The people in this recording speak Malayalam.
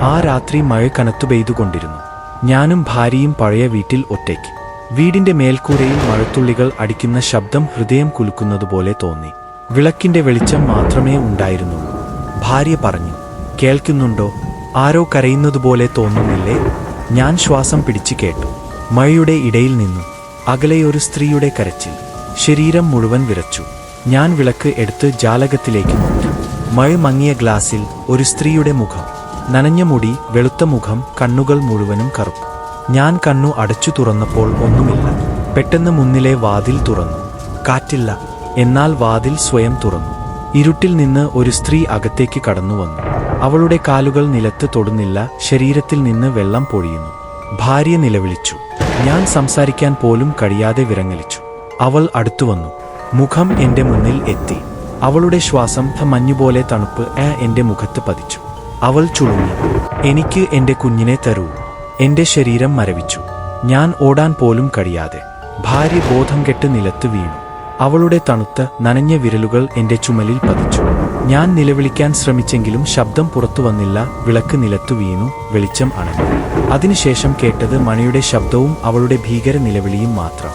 ആ രാത്രി മഴ കനത്തു പെയ്തുകൊണ്ടിരുന്നു. ഞാനും ഭാര്യയും പഴയ വീട്ടിൽ ഒറ്റയ്ക്ക്. വീടിന്റെ മേൽക്കൂരയിൽ മഴത്തുള്ളികൾ അടിക്കുന്ന ശബ്ദം ഹൃദയം കുലുക്കുന്നതുപോലെ തോന്നി. വിളക്കിന്റെ വെളിച്ചം മാത്രമേ ഉണ്ടായിരുന്നുള്ളൂ. ഭാര്യ പറഞ്ഞു, കേൾക്കുന്നുണ്ടോ? ആരോ കരയുന്നതുപോലെ തോന്നുന്നില്ലേ? ഞാൻ ശ്വാസം പിടിച്ചു കേട്ടു. മഴയുടെ ഇടയിൽ നിന്നു അകലെയൊരു സ്ത്രീയുടെ കരച്ചിൽ. ശരീരം മുഴുവൻ വിറച്ചു. ഞാൻ വിളക്ക് എടുത്ത് ജാലകത്തിലേക്ക് നോക്കി. മഴ മങ്ങിയ ഗ്ലാസിൽ ഒരു സ്ത്രീയുടെ മുഖം. നനഞ്ഞ മുടി, വെളുത്ത മുഖം, കണ്ണുകൾ മുഴുവനും കറുപ്പ്. ഞാൻ കണ്ണു അടച്ചു തുറന്നപ്പോൾ ഒന്നുമില്ല. പെട്ടെന്ന് മുന്നിലെ വാതിൽ തുറന്നു. കാറ്റില്ല, എന്നാൽ വാതിൽ സ്വയം തുറന്നു. ഇരുട്ടിൽ നിന്ന് ഒരു സ്ത്രീ അകത്തേക്ക് കടന്നുവന്നു. അവളുടെ കാലുകൾ നിലത്ത് തൊടുന്നില്ല, ശരീരത്തിൽ നിന്ന് വെള്ളം പൊഴിയുന്നു. ഭാര്യ നിലവിളിച്ചു. ഞാൻ സംസാരിക്കാൻ പോലും കഴിയാതെ വിറങ്ങലിച്ചു. അവൾ അടുത്തുവന്നു. മുഖം എന്റെ മുന്നിൽ എത്തി. അവളുടെ ശ്വാസം മഞ്ഞുപോലെ തണുപ്പ് എന്റെ മുഖത്ത് പതിച്ചു. അവൾ ചുളുങ്ങി. എനിക്ക് എന്റെ കുഞ്ഞിനെ തരൂ. എന്റെ ശരീരം മരവിച്ചു. ഞാൻ ഓടാൻ പോലും കഴിയാതെ. ഭാര്യ ബോധം കെട്ട് നിലത്ത് വീണു. അവളുടെ തണുത്ത നനഞ്ഞ വിരലുകൾ എന്റെ ചുമലിൽ പതിച്ചു. ഞാൻ നിലവിളിക്കാൻ ശ്രമിച്ചെങ്കിലും ശബ്ദം പുറത്തു വന്നില്ല. വിളക്ക് നിലത്തു വീണു. വെളിച്ചം അണഞ്ഞു. അതിനുശേഷം കേട്ടത് മണിയുടെ ശബ്ദവും അവളുടെ ഭീകര നിലവിളിയും മാത്രം.